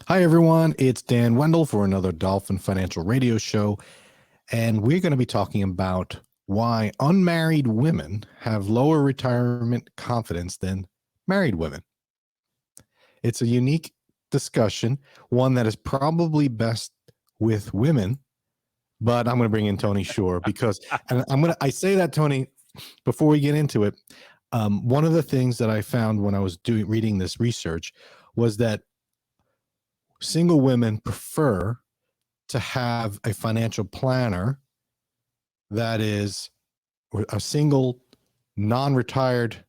Hi, everyone. It's Dan Wendell for another Dolphin Financial Radio show. And we're going to be talking about why unmarried women have lower retirement confidence than married women. It's a unique discussion, one that is probably best with women, but I'm going to bring in Tony Shore because, and I say that, Tony, before we get into it. One of the things that I found when I was reading this research was that single women prefer to have a financial planner that is a single, non-retired,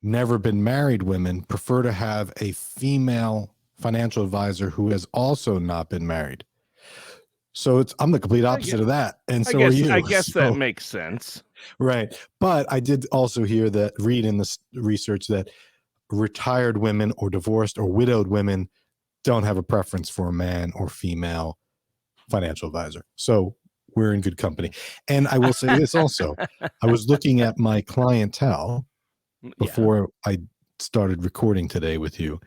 never been married women prefer to have a female financial advisor who has also not been married. So I'm the complete opposite of that. And so are you. I guess that makes sense. Right. But I did also read in this research that retired women or divorced or widowed women don't have a preference for a man or female financial advisor. So we're in good company. And I will say this also. I was looking at my clientele before I started recording today with you.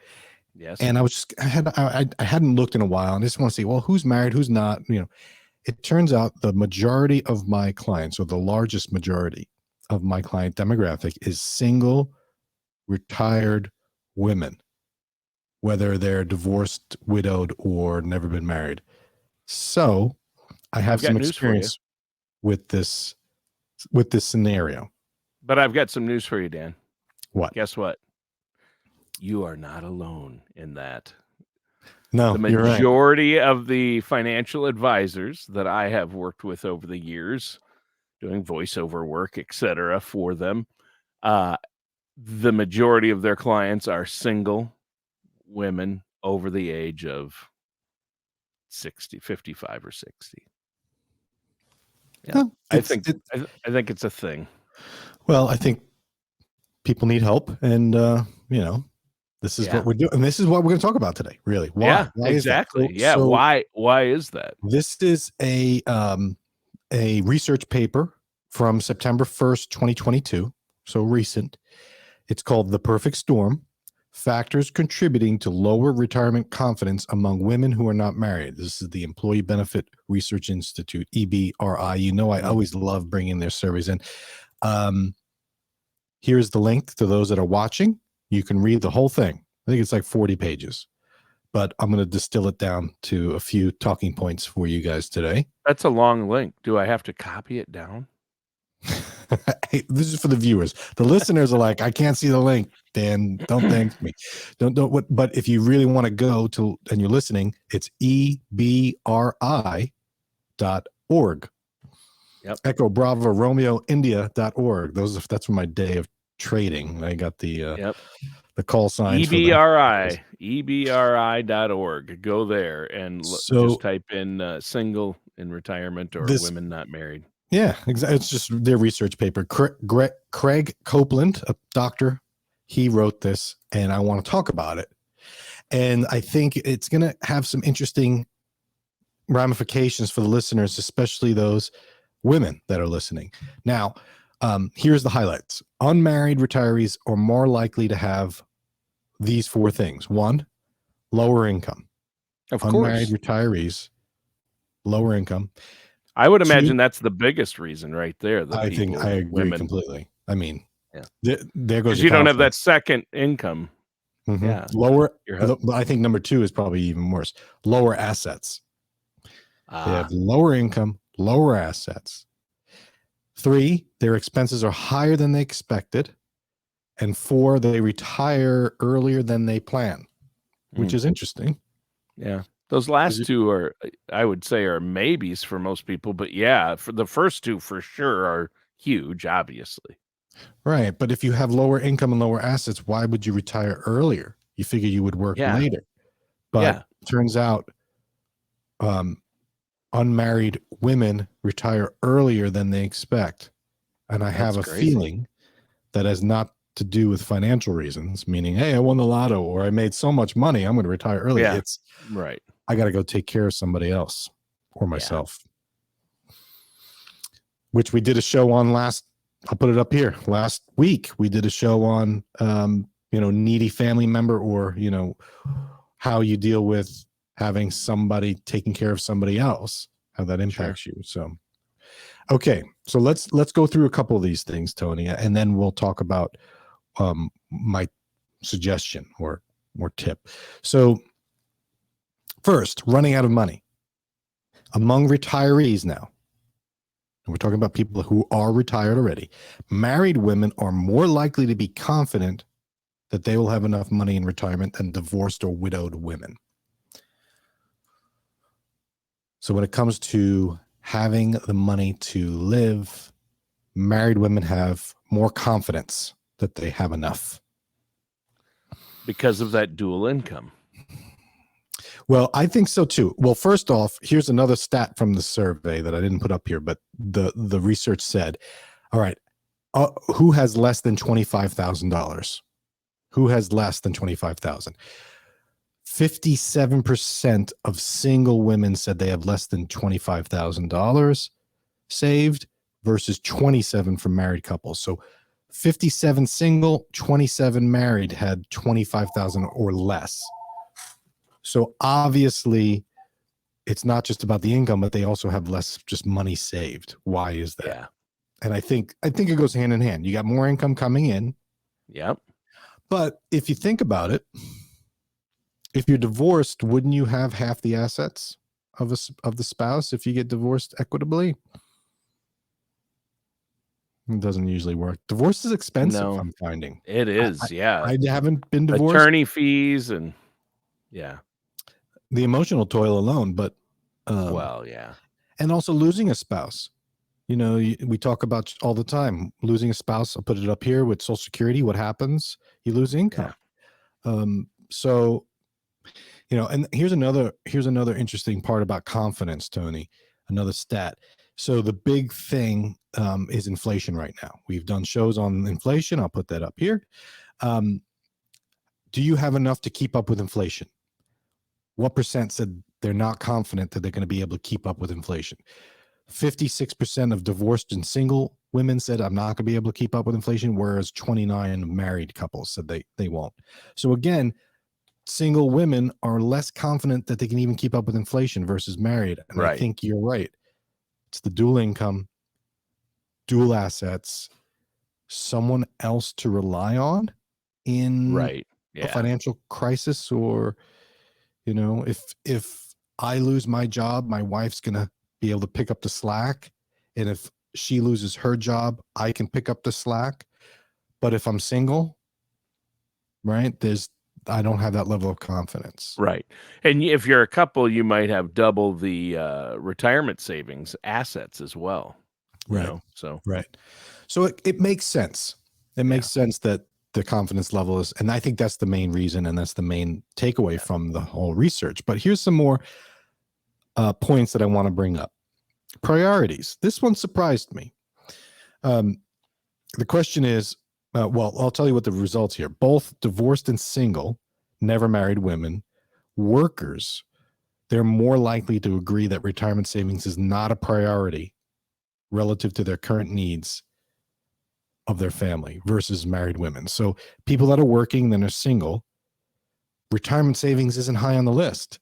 Yes. And I hadn't looked in a while, and I just want to see, well, who's married, who's not. It turns out the majority of my clients, or the largest majority of my client demographic, is single, retired women, whether they're divorced, widowed, or never been married. So I have some experience with this scenario. But I've got some news for you, Dan. What? Guess what? You are not alone in that. No, the majority of the financial advisors that I have worked with over the years, doing voiceover work, etc., for them, the majority of their clients are single women over the age of 55 or 60. Yeah, well, I think it's a thing. Well, I think people need help, and this is what we're doing. And this is what we're going to talk about today. Really, why? Yeah, why exactly. Is that? Why is that? This is a research paper from September 1st, 2022. So recent. It's called "The Perfect Storm: Factors Contributing to Lower Retirement Confidence Among Women Who Are Not Married." This is the Employee Benefit Research Institute, EBRI. I always love bringing their surveys in. Here's the link to those that are watching. You can read the whole thing. I think it's like 40 pages, but I'm going to distill it down to a few talking points for you guys today. That's a long link. Do I have to copy it down? Hey, this is for the viewers. The listeners are like, I can't see the link, Dan. Don't thank me. Don't. But if you really want to go to, and you're listening, it's ebri.org. Yep. Echo Bravo Romeo India.org. That's from my day of trading. I got the call signs. ebri.org. Go there and just type in single in retirement or women not married. Yeah, exactly. It's just their research paper. Craig Copeland, a doctor, he wrote this, and I want to talk about it. And I think it's going to have some interesting ramifications for the listeners, especially those women that are listening. Now, here's the highlights. Unmarried retirees are more likely to have these four things. 1, lower income. Of Unmarried course. Retirees, lower income. I would imagine that's the biggest reason right there. I agree completely. I mean, there goes you don't have that second income. Mm-hmm. Yeah. Lower. I think number 2 is probably even worse. Lower assets. They have lower income, lower assets. 3, their expenses are higher than they expected. And 4, they retire earlier than they plan, which is interesting. Yeah. Those last 2 are, I would say, are maybes for most people. But yeah, for the first 2 for sure are huge, obviously. Right. But if you have lower income and lower assets, why would you retire earlier? You figure you would work later. But it turns out unmarried women retire earlier than they expect. And I have a feeling that has not to do with financial reasons, meaning, hey, I won the lotto or I made so much money, I'm going to retire early. Yeah. It's right. I got to go take care of somebody else or myself. Which we did a show on I'll put it up here. Last week, we did a show on, needy family member or, how you deal with having somebody taking care of somebody else, how that impacts you. So, okay, so let's go through a couple of these things, Tony, and then we'll talk about my suggestion or tip. So, first, running out of money among retirees now. And we're talking about people who are retired already. Married women are more likely to be confident that they will have enough money in retirement than divorced or widowed women. So when it comes to having the money to live, married women have more confidence that they have enough. Because of that dual income. Well, I think so too. Well, first off, here's another stat from the survey that I didn't put up here, but the research said, all right, who has less than $25,000? Who has less than $25,000? 57% of single women said they have less than $25,000 saved versus 27 for married couples. So 57 single, 27 married had 25,000 or less. So obviously it's not just about the income, but they also have less just money saved. Why is that? Yeah. And I think it goes hand in hand. You got more income coming in. Yep. But if you think about it, if you're divorced, wouldn't you have half the assets of the spouse if you get divorced equitably? It doesn't usually work. Divorce is expensive, No, I'm finding. it is. Yeah. I haven't been divorced. Attorney fees and the emotional toil alone, but well, yeah. And also losing a spouse. You know, we talk about all the time losing a spouse. I'll put it up here with Social Security. What happens? You lose income. Yeah. So, you know, and here's another interesting part about confidence, Tony. Another stat. So the big thing is inflation right now. We've done shows on inflation. I'll put that up here. Do you have enough to keep up with inflation? What percent said they're not confident that they're going to be able to keep up with inflation? 56% of divorced and single women said, I'm not going to be able to keep up with inflation, whereas 29 married couples said they won't. So again, single women are less confident that they can even keep up with inflation versus married. And Right. I think you're right. It's the dual income, dual assets, someone else to rely on in Right. a financial crisis, or, you know, if I lose my job, my wife's going to be able to pick up the slack. And if she loses her job, I can pick up the slack. But if I'm single, right, I don't have that level of confidence. Right. And if you're a couple, you might have double the retirement savings assets as well. Right. Know? So it makes sense. It makes sense that the confidence level is, and I think that's the main reason, and that's the main takeaway from the whole research. But here's some more points that I want to bring up. Priorities. This one surprised me. The question is, well, I'll tell you what the results here. Both divorced and single, never married women, workers, they're more likely to agree that retirement savings is not a priority relative to their current needs of their family versus married women. So people that are working, then are single, retirement savings isn't high on the list,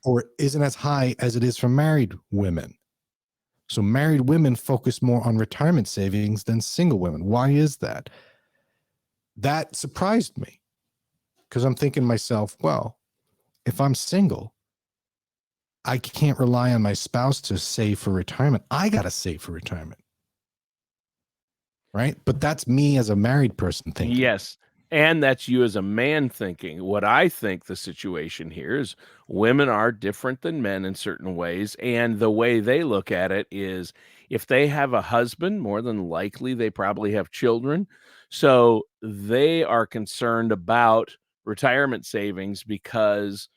or isn't as high as it is for married women. So married women focus more on retirement savings than single women. Why is that? That surprised me, because I'm thinking to myself, well, if I'm single, I can't rely on my spouse to save for retirement. I got to save for retirement. Right? But that's me as a married person thinking. Yes. And that's you as a man thinking. What I think the situation here is women are different than men in certain ways. And the way they look at it is if they have a husband, more than likely they probably have children. So they are concerned about retirement savings because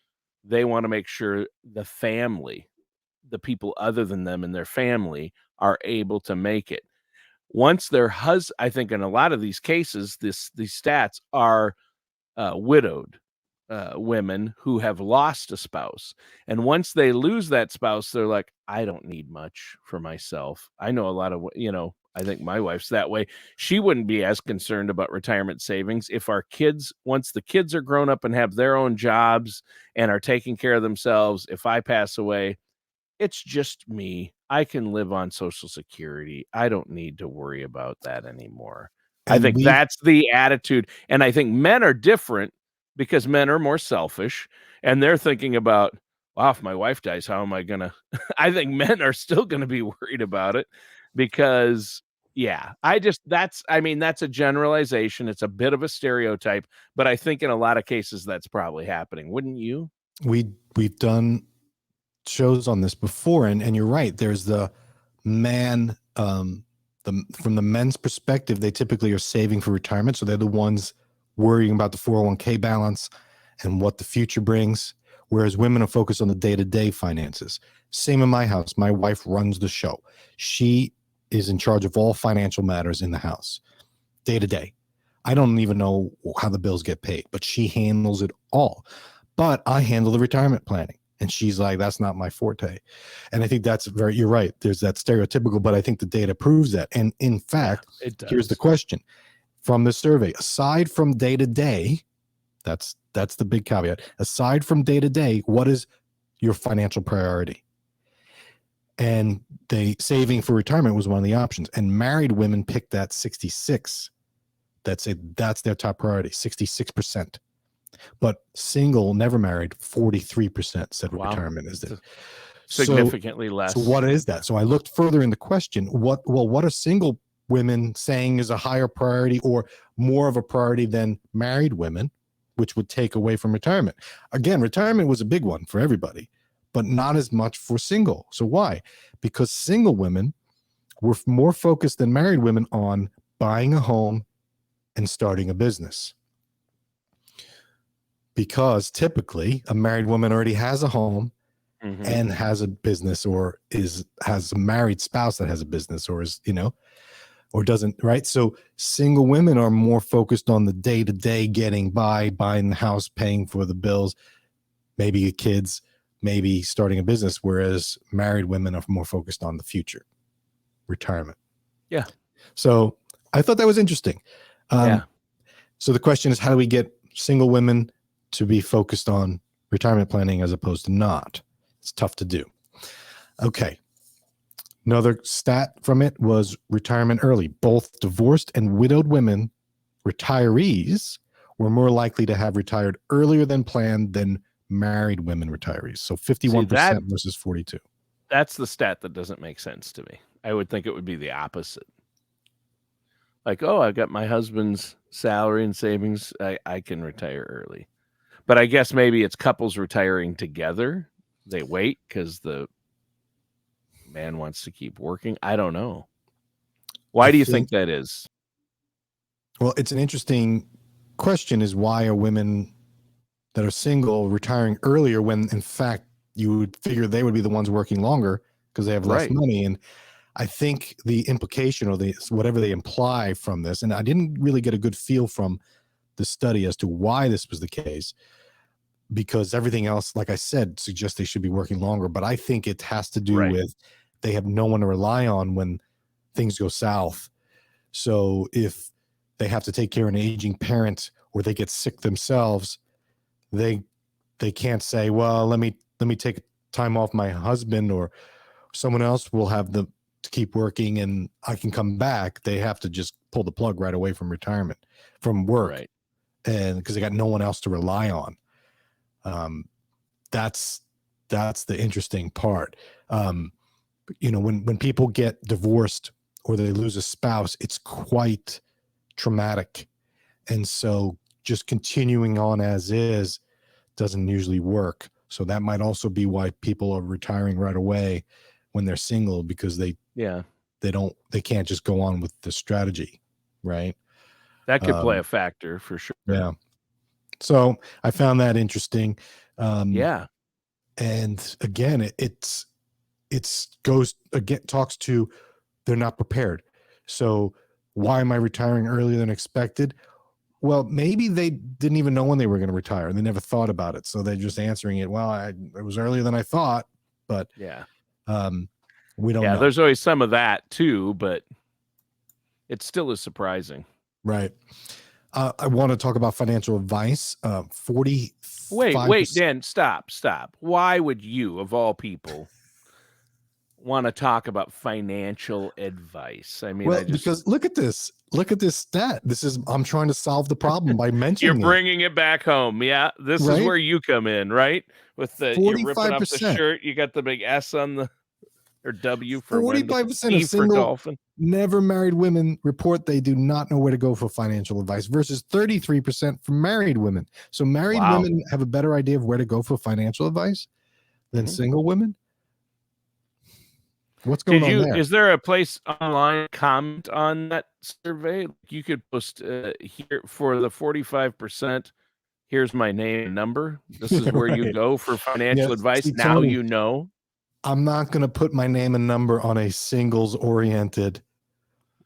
they want to make sure the family, the people other than them in their family, are able to make it. Once their I think in a lot of these cases, these stats are widowed women who have lost a spouse. And once they lose that spouse, they're like, I don't need much for myself. I know a lot of, I think my wife's that way. She wouldn't be as concerned about retirement savings if our kids, once the kids are grown up and have their own jobs and are taking care of themselves, if I pass away, it's just me. I can live on Social Security. I don't need to worry about that anymore. I And think we that's the attitude. And I think men are different because men are more selfish and they're thinking about, wow, if my wife dies, how am I going to? I think men are still going to be worried about it because, yeah, I mean, that's a generalization. It's a bit of a stereotype, but I think in a lot of cases that's probably happening. Wouldn't you? we've done shows on this before, and you're right. There's the man, from the men's perspective, they typically are saving for retirement, so they're the ones worrying about the 401k balance and what the future brings, whereas women are focused on the day-to-day finances. Same in my house. My wife runs the show. She is in charge of all financial matters in the house, day to day. I don't even know how the bills get paid, but she handles it all. But I handle the retirement planning. And she's like, that's not my forte. And I think you're right. There's that stereotypical, but I think the data proves that. And in fact, It does. here's the question from the survey. Aside from day to day, that's the big caveat. Aside from day to day, what is your financial priority? And saving for retirement was one of the options. And married women picked that 66. That's their top priority, 66%. But single, never married, 43% said retirement is it. Significantly less. So what is that? So I looked further in the question. What are single women saying is a higher priority or more of a priority than married women, which would take away from retirement? Again, retirement was a big one for everybody, but not as much for single. So why? Because single women were more focused than married women on buying a home and starting a business. Because typically a married woman already has a home and has a business, or has a married spouse that has a business, or is, or doesn't, right? So single women are more focused on the day-to-day, getting by, buying the house, paying for the bills, maybe kids, maybe starting a business, whereas married women are more focused on the future, retirement. Yeah. So I thought that was interesting. Yeah. So the question is, how do we get single women to be focused on retirement planning as opposed to not? It's tough to do. Okay. Another stat from it was retirement early. Both divorced and widowed women, retirees, were more likely to have retired earlier than planned than married women retirees. So 51% versus 42. That's the stat that doesn't make sense to me. I would think it would be the opposite. Like, oh, I got my husband's salary and savings. I can retire early. But I guess maybe it's couples retiring together. They wait because the man wants to keep working. I don't know. Why do you think that is? Well, it's an interesting question, is why are women that are single retiring earlier when in fact you would figure they would be the ones working longer because they have less money? And I think the implication, or whatever they imply from this, and I didn't really get a good feel from the study as to why this was the case, because everything else, like I said, suggests they should be working longer. But I think it has to do with they have no one to rely on when things go south. So if they have to take care of an aging parent, or they get sick themselves, they can't say, well, let me take time off my husband, or someone else will have to keep working and I can come back. They have to just pull the plug right away from retirement, from work, and because they got no one else to rely on. That's the interesting part. When people get divorced or they lose a spouse, it's quite traumatic. And so just continuing on as is doesn't usually work. So that might also be why people are retiring right away when they're single, because they can't just go on with the strategy, right? That could play a factor for sure. Yeah. So I found that interesting. And again, talks to, they're not prepared. So why am I retiring earlier than expected? Well, maybe they didn't even know when they were going to retire. They never thought about it. So they're just answering it, well, it was earlier than I thought, but we don't know. There's always some of that too, but it still is surprising. Right. I want to talk about financial advice. 45%. Wait, Dan, stop. Why would you, of all people, want to talk about financial advice? I mean, Well, because look at this. Look at this stat. I'm trying to solve the problem by you're mentioning it, bringing it back home. Yeah, this is right? where you come in, right? With you're ripping up the 45%. shirt. You got the big S on the, or W for Wendell, 45% of D for single, Dolphin. never married women report they do not know where to go for financial advice versus 33% for married women. So married Wow. women have a better idea of where to go for financial advice than single women. What's going on there? Is there a place online comment on that survey? You could post here for the 45%. Here's my name and number. This is where you Right. go for financial Yes. advice. See, Now Tony, you know. I'm not going to put my name and number on a singles oriented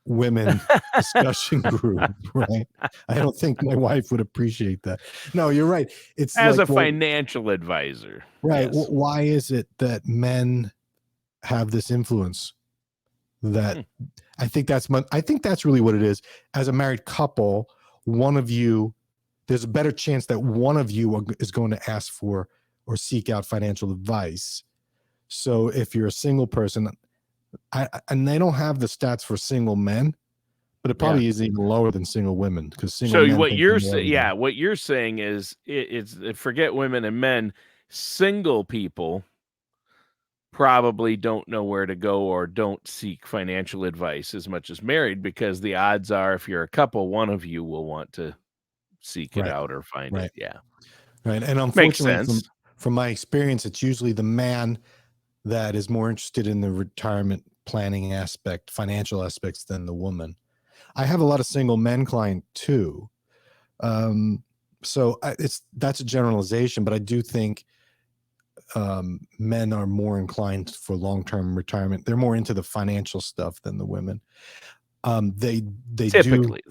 women discussion group, right? I don't think my wife would appreciate that. No, you're right. It's As like, a financial advisor. right. Yes. Why is it that men have this influence? That I think that's really what it is. As a married couple, one of you, there's a better chance that one of you is going to ask for or seek out financial advice. So if you're a single person, and they don't have the stats for single men, but it probably is even lower than single women, because single men. What you're saying, what you're saying is it's forget women and men. Single people probably don't know where to go or don't seek financial advice as much as married, because the odds are, if you're a couple, one of you will want to seek it out or find it. Yeah. Right. And unfortunately, from my experience, it's usually the man that is more interested in the retirement planning aspect, financial aspects, than the woman. I have a lot of single men client too. So that's a generalization, but I do think men are more inclined for long-term retirement. They're more into the financial stuff than the women. They Typically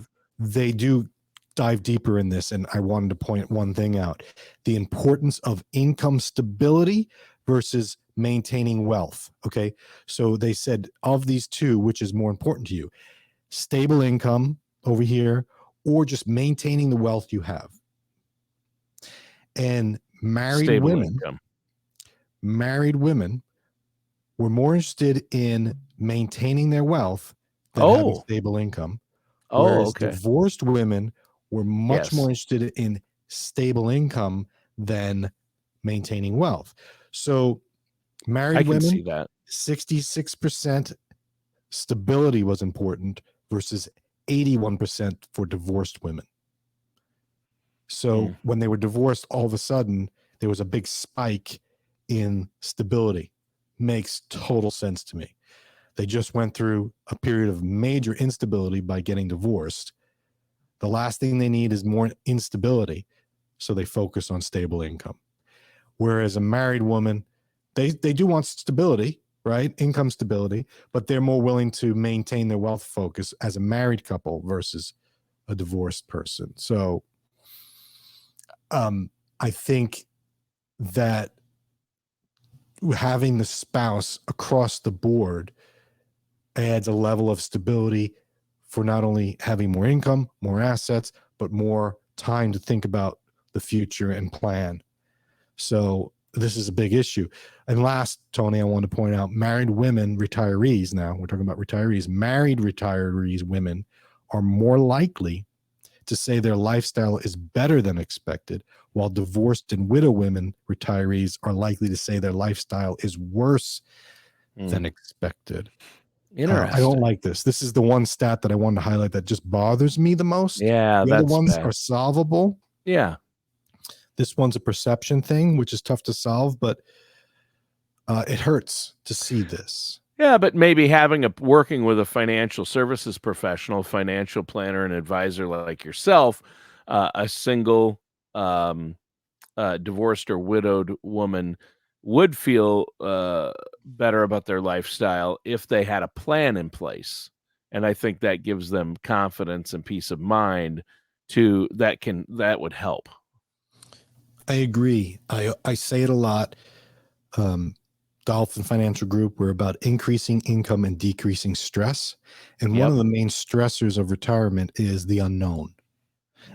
do dive deeper in this, and I wanted to point one thing out: the importance of income stability versus maintaining wealth. Okay, so they said, of these two, which is more important to you? Stable income over here, or just maintaining the wealth you have? And married women were more interested in maintaining their wealth than having stable income. Whereas divorced women were much more interested in stable income than maintaining wealth. So married women, see that. 66% stability was important versus 81% for divorced women. So when they were divorced, all of a sudden there was a big spike in stability. Makes total sense to me. They just went through a period of major instability by getting divorced. The last thing they need is more instability, so they focus on stable income. Whereas a married woman, they do want stability, right? Income stability, but they're more willing to maintain their wealth focus as a married couple versus a divorced person. So I think that having the spouse across the board adds a level of stability for not only having more income, more assets, but more time to think about the future and plan. So this is a big issue. And last, Tony, I want to point out, married women, retirees, now we're talking about retirees, married retirees women are more likely to say their lifestyle is better than expected, while divorced and widow women retirees are likely to say their lifestyle is worse than expected. Interesting. I don't like this. This is the one stat that I wanted to highlight that just bothers me the most. Yeah, the other ones are solvable. Yeah. This one's a perception thing, which is tough to solve, but it hurts to see this. Yeah, but maybe working with a financial services professional, financial planner and advisor like yourself, a single, divorced or widowed woman would feel better about their lifestyle if they had a plan in place. And I think that gives them confidence and peace of mind that would help. I agree. I say it a lot. Dolphin Financial Group, we're about increasing income and decreasing stress. And one Yep. of the main stressors of retirement is the unknown.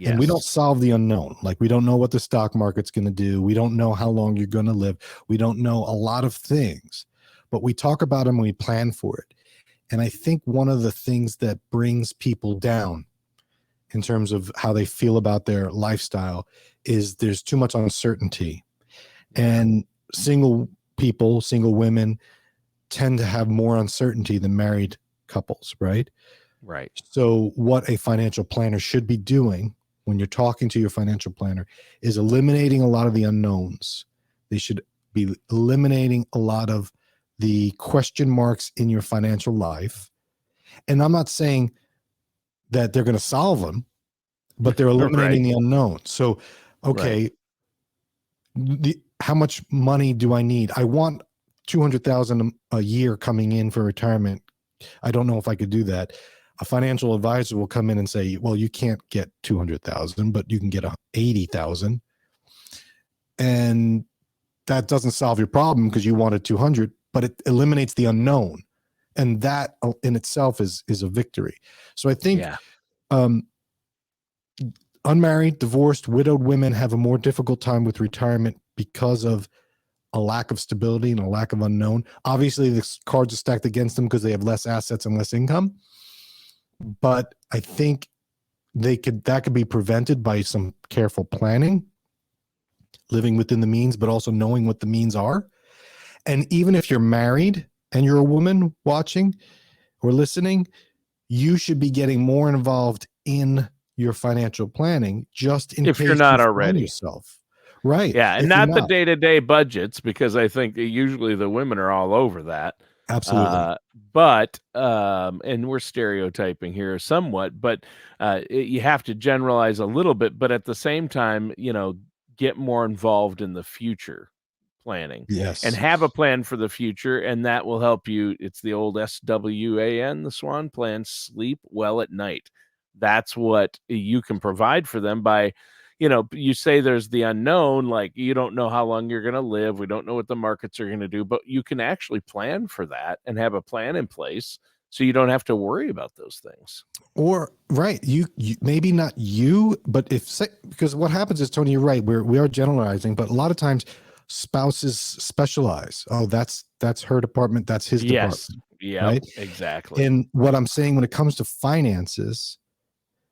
And we don't Yes. solve the unknown. Like, we don't know what the stock market's going to do. We don't know how long you're going to live. We don't know a lot of things, but we talk about them and we plan for it. And I think one of the things that brings people down in terms of how they feel about their lifestyle is there's too much uncertainty. Yeah. And single people, single women tend to have more uncertainty than married couples, right? Right. So what a financial planner should be doing when you're talking to your financial planner is eliminating a lot of the unknowns. They should be eliminating a lot of the question marks in your financial life. And I'm not saying that they're going to solve them, but they're eliminating Right. the unknown. So, okay, how much money do I need? I want 200,000 a year coming in for retirement. I don't know if I could do that. A financial advisor will come in and say, well, you can't get 200,000, but you can get 80,000. And that doesn't solve your problem because you wanted 200, but it eliminates the unknown. And that in itself is a victory. So I think unmarried, divorced, widowed women have a more difficult time with retirement because of a lack of stability and a lack of unknown. Obviously, the cards are stacked against them because they have less assets and less income. But I think that could be prevented by some careful planning, living within the means, but also knowing what the means are. And even if you're married and you're a woman watching or listening, you should be getting more involved in your financial planning just in If you're case you not find already. yourself. Right. Yeah, and If you're not the not. day-to-day budgets, because I think that usually the women are all over that. Absolutely. But and we're stereotyping here somewhat, but you have to generalize a little bit, but at the same time, get more involved in the future planning and Yes. have a plan for the future, and that will help you. It's the old SWAN, the SWAN plan, sleep well at night. That's what you can provide for them by, you say there's the unknown, like you don't know how long you're going to live. We don't know what the markets are going to do, but you can actually plan for that and have a plan in place so you don't have to worry about those things. Or right, you maybe not you, but because what happens is, Tony, you're right. We are generalizing, but a lot of times spouses specialize. Oh, that's her department, that's his Yes. department, Yep. right? Exactly. And what I'm saying when it comes to finances,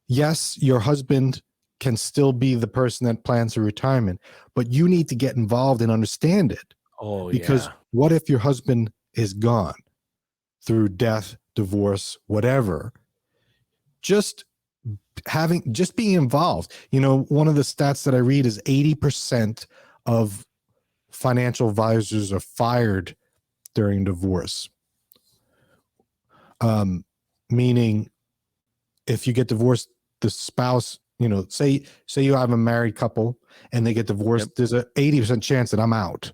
yes, your husband can still be the person that plans for retirement, but you need to get involved and understand it. Oh, Because yeah. what if your husband is gone through death, divorce, whatever? Just being involved. One of the stats that I read is 80% of financial advisors are fired during divorce. Meaning if you get divorced, the spouse, say you have a married couple and they get divorced, Yep. there's a 80% chance that I'm out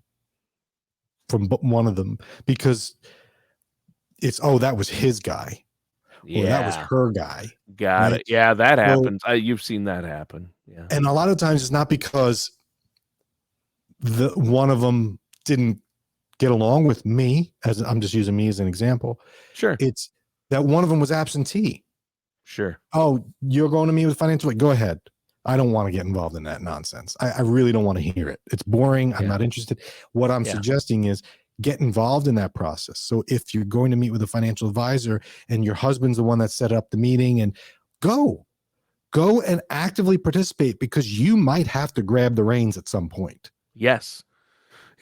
from one of them because it's, oh, that was his guy or that was Yeah. her guy. Got Right. it. Yeah, that So, happens. You've seen that happen. Yeah. and a lot of times it's not because the one of them didn't get along with me, as I'm just using me as an example. Sure. It's that one of them was absentee. Sure. Oh, you're going to meet with financial? Go ahead. I don't want to get involved in that nonsense. I really don't want to hear it. It's boring. I'm not interested. What I'm suggesting is get involved in that process. So if you're going to meet with a financial advisor and your husband's the one that set up the meeting, and go and actively participate, because you might have to grab the reins at some point. Yes.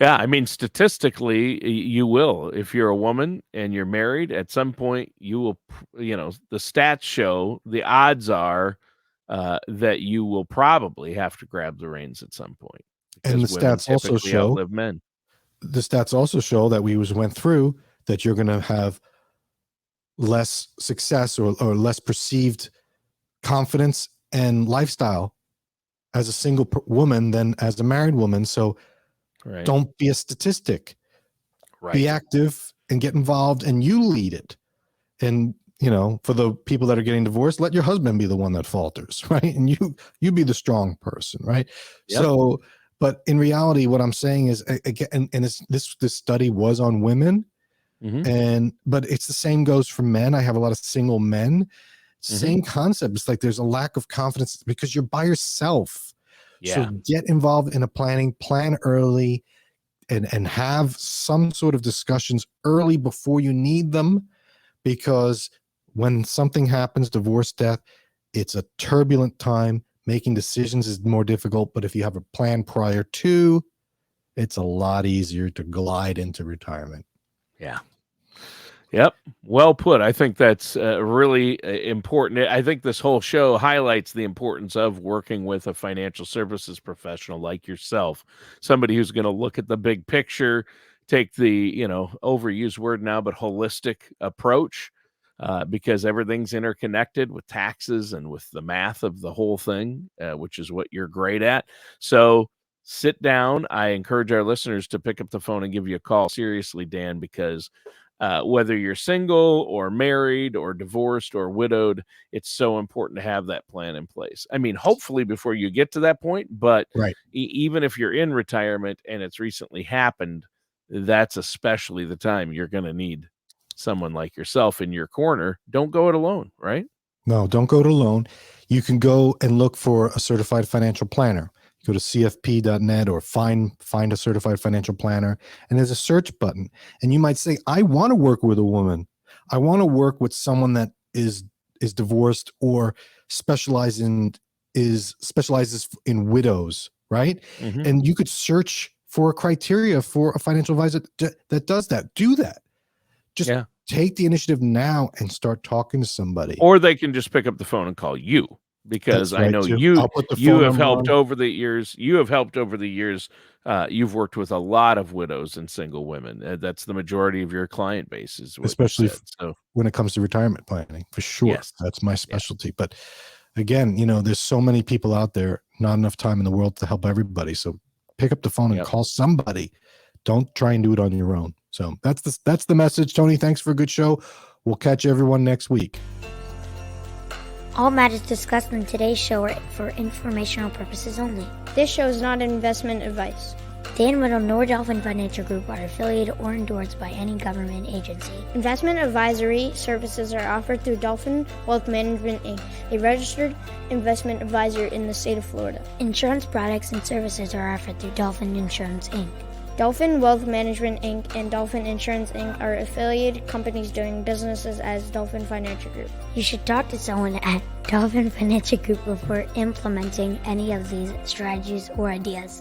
Yeah, I mean, statistically, you will. If you're a woman and you're married, at some point you will, the stats show, the odds are that you will probably have to grab the reins at some point And because women typically outlive men. the stats also show that we went through that you're going to have less success or less perceived confidence and lifestyle as a single woman than as a married woman. So don't be a statistic. Right. Be active and get involved, and you lead it. And for the people that are getting divorced, let your husband be the one that falters, right? And you be the strong person, right? Yep. So But in reality, what I'm saying is, again, and this study was on women, but it's the same goes for men. I have a lot of single men. Same concept. It's like there's a lack of confidence because you're by yourself. So get involved in a plan early, and have some sort of discussions early before you need them, because when something happens, divorce, death, it's a turbulent time. Making decisions is more difficult, but if you have a plan prior to, it's a lot easier to glide into retirement. Yeah. Yep. Well put. I think that's really important. I think this whole show highlights the importance of working with a financial services professional like yourself, somebody who's going to look at the big picture, take the, overused word now, but holistic approach, because everything's interconnected with taxes and with the math of the whole thing, which is what you're great at. So sit down. I encourage our listeners to pick up the phone and give you a call. Seriously, Dan, because whether you're single or married or divorced or widowed, it's so important to have that plan in place. I mean, hopefully before you get to that point, but Right. Even if you're in retirement and it's recently happened, that's especially the time you're going to need someone like yourself in your corner. Don't go it alone, right? No, don't go it alone. You can go and look for a certified financial planner. Go to cfp.net or find a certified financial planner, and there's a search button. And you might say, I want to work with a woman. I want to work with someone that is divorced or specializes in widows, right? And you could search for a criteria for a financial advisor that does that. Do that. Just take the initiative now and start talking to somebody. Or they can just pick up the phone and call you, because I know you have helped over the years. You've worked with a lot of widows and single women. That's the majority of your client base, is what especially so when it comes to retirement planning, for sure. Yes. That's my specialty. But again, there's so many people out there, not enough time in the world to help everybody. So pick up the phone and call somebody. Don't try and do it on your own. So that's the message, Tony. Thanks for a good show. We'll catch everyone next week. All matters discussed in today's show are for informational purposes only. This show is not investment advice. Dan Whittle nor Dolphin Financial Group are affiliated or endorsed by any government agency. Investment advisory services are offered through Dolphin Wealth Management, Inc., a registered investment advisor in the state of Florida. Insurance products and services are offered through Dolphin Insurance, Inc. Dolphin Wealth Management, Inc. and Dolphin Insurance, Inc. are affiliated companies doing businesses as Dolphin Financial Group. You should talk to someone at Dolphin Financial Group before implementing any of these strategies or ideas.